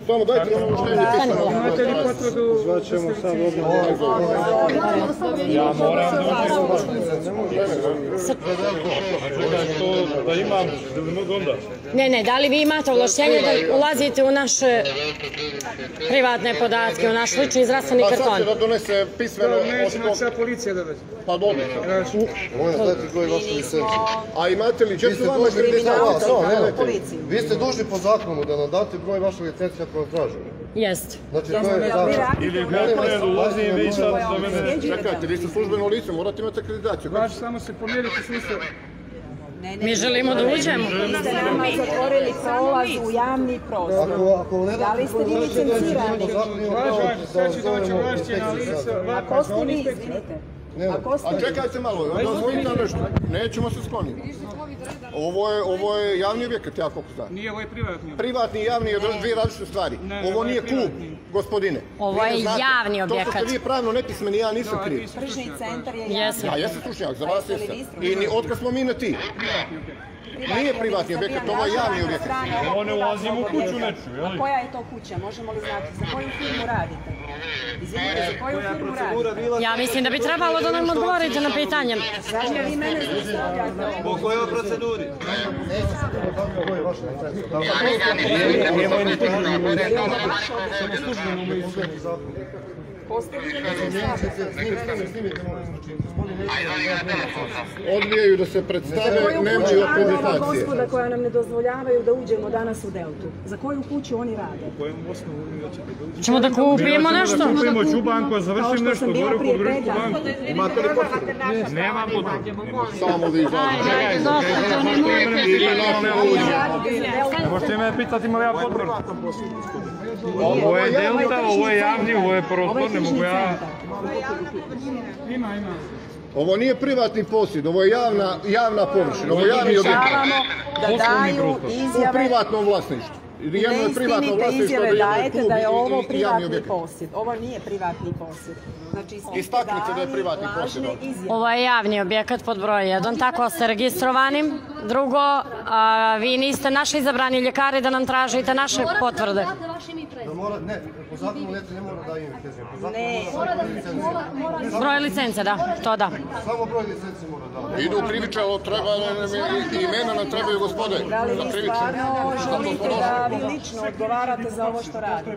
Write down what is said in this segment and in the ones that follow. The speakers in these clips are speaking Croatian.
Samo dajte nam uštenje pisano. Imate li potvrdu? Zvaćemo sad ovdje. Ja moram da imam, da ne mogu onda. Ne, da li vi imate ovlašćenje da ulazite u naše privatne podatke, u naš lični zdravstveni karton? Pa sad će da donese pismeno... Nećemo sad policija da već. Pa dobro. Moja znati koji je vaša licencija. A imate li, gdje su vama policiju? Vi ste dužni po zakonu da nam date broj vaše licencije ako vam tražimo. Jest. Znači to je zakon. Ili ne ulazi i vi sad za mene... Čekajte, vi ste službeno lice, morate imati akreditaciju. Vaš samo se pomjeriti sustav. Mi želimo da uđemo. Vi ste nama zatvorili prolaz u javni prostor. Da li ste vi licencirani? Sad će doći ovlašćena lica. Ako ste vi, izvinite. A čekajte malo, da zvijem nešto. Nećemo se skloniti. Ovo je javni objekat, ja koliko znam. Nije, ovo je privatni. Privatni i javni je dvije različite stvari. Ovo nije klub, gospodine. Ovo je javni objekat. To što ste vi pravno nepismeni, ja nisam kriv. Tržni centar je javni. Jesam. Ja jesam stručnjak, za vas jesam. I otkad smo mi na ti? Nije privatni objekat, ovo je javni objekat. Ovo ne ulazimo u kuću neču, jel? A koja je to kuća? Možemo li znati? Za koju firmu radite? Izvinite, za koju firmu radite? Ja mislim da bi trebalo da nam odgovorite na pitanje. Zašto vi mene zaustavljate? Po kojoj proceduri? Odbijaju da se predstave, nemaju akreditacije. Gospoda koja nam ne dozvoljavaju da uđemo danas u Deltu. Za koju kuću oni rade? U kojem osnovu vi da ćete doći? Ćemo da kupimo nešto? Kupimo čubanku, a završim nešto, gore u pogrešnu banku. Imate li potvrdu? Nemam potvrdu. Samo vi izlažete. Možete me pitati ima li ja potvrdu? Ovo je Delta, ovo je javni, ovo je prostor, ne mogu ja... Ima. Ovo nije privatni posjed, ovo je javna površina, ovo je javni objekat. Da daju U izjave, privatnom vlasništvu. neistinite izjave dajete da je ovo privatni posjed. Ovo nije privatni posjed. Znači, istaknite da je privatni posjed. Ovo je javni objekat pod broj 1, tako ste registrovani. Drugo, vi niste naši izabrani ljekari da nam tražite naše potvrde. Ne, po zakonu ne mora da imam licenciju. ne, Broj licence, da, to da. Samo broj licencije mora da. Idu kriviče, ali treba i imena nam trebaju gospode. da li vi stvarno želite da vi lično odgovarate za ovo što radite?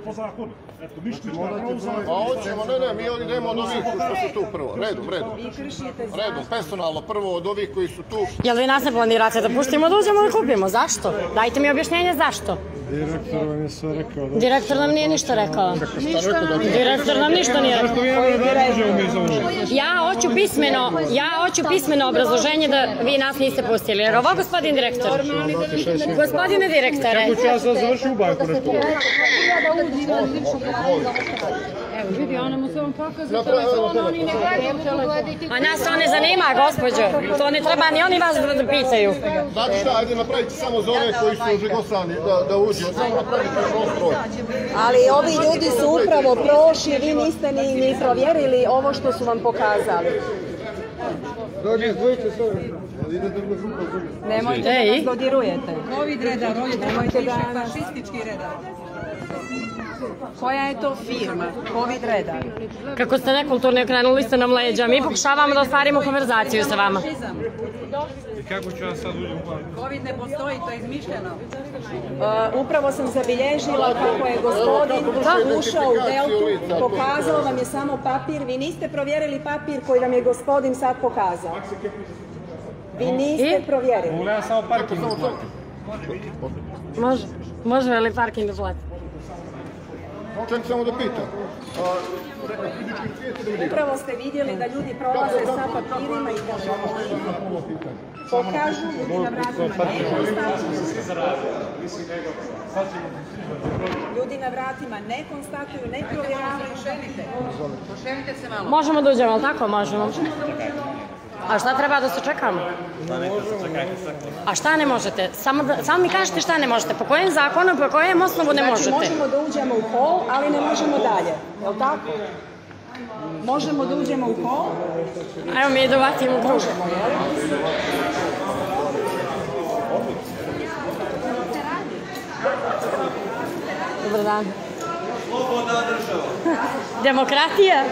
A hoćemo, ne, mi idemo od ovih što su tu prvo. Redom. Vi kršite Redom, personalno prvo od ovih koji su tu. Jel vi nas ne planirate da puštimo da uđemo i kupimo? Zašto? Dajte mi objašnjenje zašto. Direktor vam je sve rekao da... Direktor nam nije ništa rekao. Direktor nam ništa nije rekao. Ja hoću pismeno obrazloženje da vi nas niste pustili. Jer ovo gospodin direktor. Gospodine direktore. Kako ću ja sad završiti u banku nešto? Evo, vidi, ona mu se on pokazuje telefon, oni ne gledaju. A nas to ne zanima, gospođo. To ne treba ni oni vas da pitaju. Znate šta, ajde napravite samo za ove koji su u Žigoslavni da uđu. Samo napravite prostor. Ali ovi ljudi su upravo prošli, vi niste ni provjerili ovo što su vam pokazali. Nemojte da nas dodirujete. Covid redar, Nemojte da nas... fašistički redar. Koja je to firma? Covid redar. Kako ste nekulturni, okrenuli ste nam leđa. Mi pokušavamo da ostvarimo konverzaciju sa vama. I kako ću ja sad uđem u banku? Covid ne postoji, to je izmišljeno. Upravo sam zabilježila kako je gospodin ušao u Deltu, pokazao vam je samo papir, vi niste provjerili papir koji vam je gospodin sad pokazao. Vi niste provjerili. Mogu ja samo parking uplatim? Može li parking da plati? Ček samo da pitam. Upravo ste vidjeli da ljudi prolaze sa papirima i pokažu ljudi na vratima ljudi na vratima ne konstatuju, ne provjeravaju. Poševite se malo. Možemo da uđemo, ali tako možemo. A šta treba da se čekamo? A šta ne možete? Samo mi kažete šta ne možete. Po kojem zakonu, po kojem osnovu ne možete? Znači možemo da uđemo u hol, ali ne možemo dalje. Je li tako? Možemo da uđemo u hol? Evo mi da uvatimo u krug. Dobar dan. Slobodna država. Demokratija.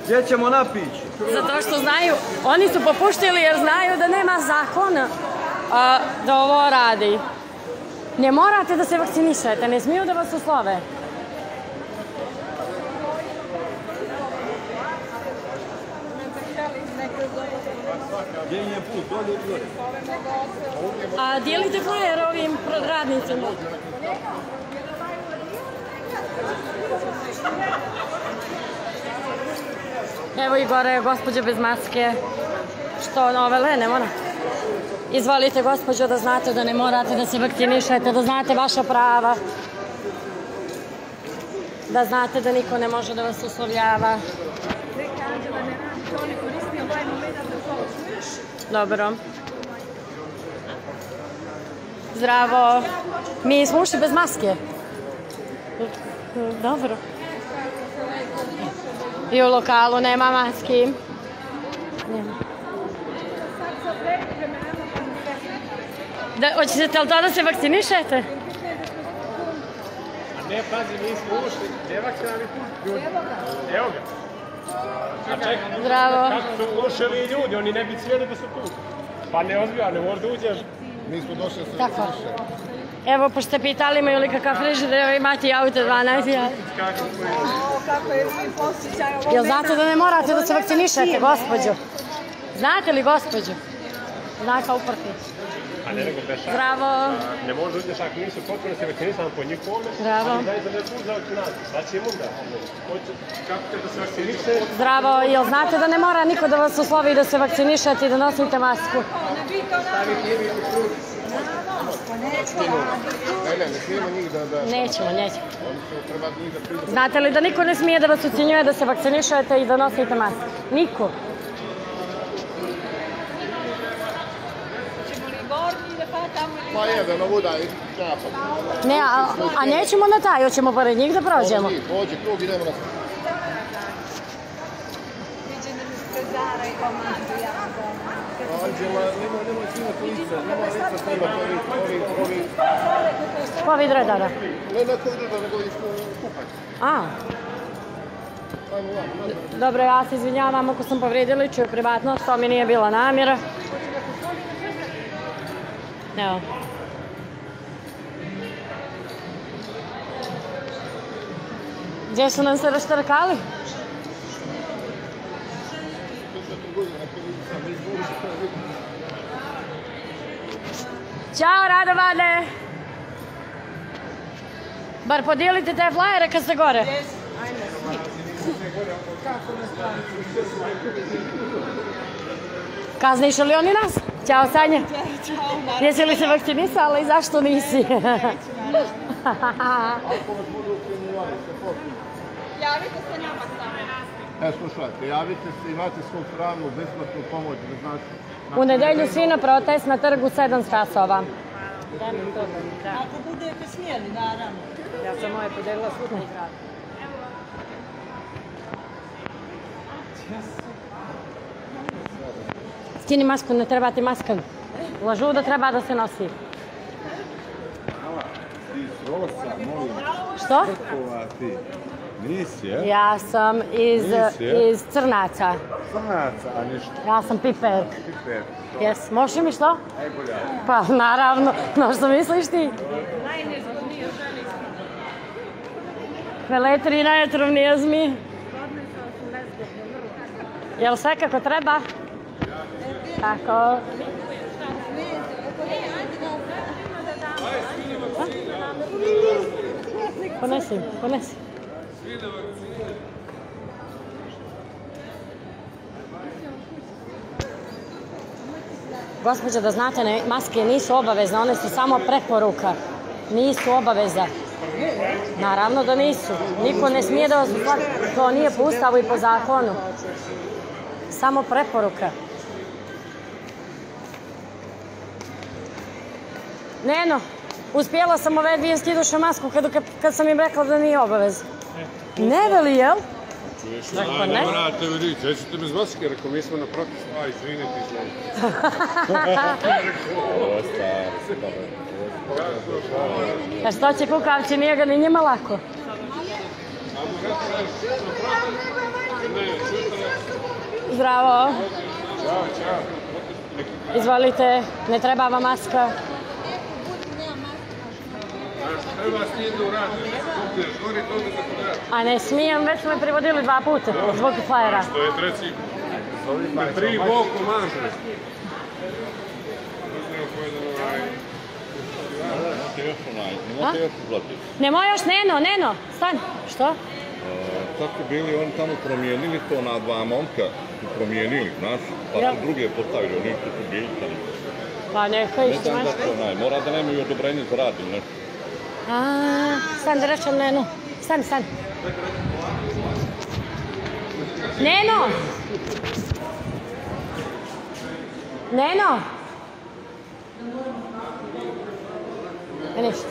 Gdje ćemo napići? Zato što znaju, oni su popuštili jer znaju da nema zakona da ovo radi. Ne morate da se vakcinišete, ne smiju da vas uslove. Gdje je put? Dolje i gore. A dijelite flajer ovim radnicima? Evo i gore je gospođa bez maske. Što ove ne mora? Izvolite gospođo da znate da ne morate da se vakcinišete, da znate vaša prava. Da znate da niko ne može da vas uslovljava. Dobro. Zdravo. Mi smo ušli bez maske. Dobro. I u lokalu nema maski. Nema. Hoćete li to da se vakcinišete? A ne, pazi, mi smo ušli. Gdje vakcinalni put? Ljudi. Evo ga. A čekaj, Zdravo. kako su ušli ljudi, oni ne bi smjeli da su tu. Pa ne ozbiljno, ne možda uđeš. Mi smo došli sa Tako. Evo, pošto ste pitali imaju li kakav frižider, imate i auto 12. Kako je mi posjećaj. Jel znate da ne morate da se vakcinišete, gospođo? Znate li, gospođo? Znaka uprti. A ne nego bešak. Zdravo. Ne može uđeš ako nisu potpuno se vakcinisani po njihovome. Zdravo. Ali daj da ne put za vakcinaciju. Znači im onda. Kako te da se vakciniše? Zdravo. Jel znate da ne mora niko da vas uslovi da se vakcinišete i da nosite masku? Ne smijemo njih da... Nećemo. Znate li da niko ne smije da vas ucinjuje da se vakcinišete i da nosite masku? Niko. Pa jedan, ovuda i čapa. Ne, a nećemo na taj, hoćemo pored njih da prođemo. Pođi, krug, idemo na... Anđela, nemoj svinati lice, nemoj lice snimati ovi... Covid redara. Ne na covid redara, nego ih kupać. A. Dobro, ja se izvinjavam ako sam povrijedila ličnu privatnost, to mi nije bila namjera. Evo. Gdje su nam se raštrkali? Ćao, Radovane! Bar podijelite te flajere kad ste gore. Kazniš li oni nas? Ćao, Sanja. Jesi li se vakcinisala i zašto nisi? Javite se nama samo. Slušajte, javite se, imate svoju pravnu, besplatnu pomoć, da znate. U nedelju svi na protest na trgu 7 časova. Ako budete smjeli, naravno. Ja sam moje podelila svutni grad. Skini masku, ne treba ti maska. Lažu da treba da se nosi. Što? Nisi, je? Ja sam iz Crnaca. Crnaca, a ništa. Ja sam Piper. Piper. Jes, možeš mi što? Najbolja. Pa naravno, no što misliš ti? Peletri najotrovnija zmija. Jel sve kako treba? Tako. Ponesi. Gospođo, da znate, maske nisu obavezne, one su samo preporuka. Nisu obaveza. Naravno da nisu. Niko ne smije da vas uslovi. To nije po ustavu i po zakonu. Samo preporuka. Neno, uspjela sam ove dvije skiduše masku kad sam im rekla da nije obaveza. Ne veli, jel? Rekao ne. Vrate, vidi, ćete bez maske, rekao, mi smo na protestu, a izvinite, izvolite. A što će kukavci, nije ga ni njima lako. Zdravo. Izvolite, ne treba vam maska. A ne smijem, već su me privodili 2 puta zbog flajera. Što je treći? Tri boku manžu. Nemoj još, Neno, stani. Što? Tako bili oni tamo promijenili to na 2 momka, promijenili, znaš, pa su druge postavili, oni su bili tamo. Pa neka isto. Ne znam zašto mora da nemaju odobrenje za rad ili nešto. Stani da rečem Nenu. Stani. Neno! Ništa.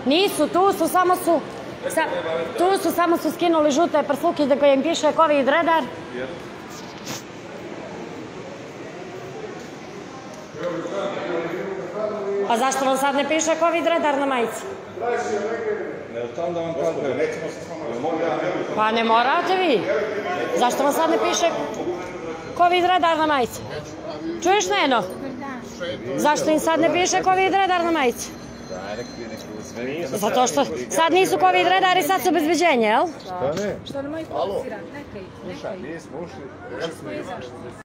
Nisu, tu su samo skinuli žute prsluke da koje im piše COVID redar. Pa zašto vam sad ne piše COVID redar na majici? Pa ne morate vi. Zašto vam sad ne piše COVID redar na majici? Čuješ, Neno? Zašto im sad ne piše COVID redar na majici? Zato što sad nisu COVID redari, sad su obezbeđenje, jel? Šta ne? Što ne moji policirati, nekaj.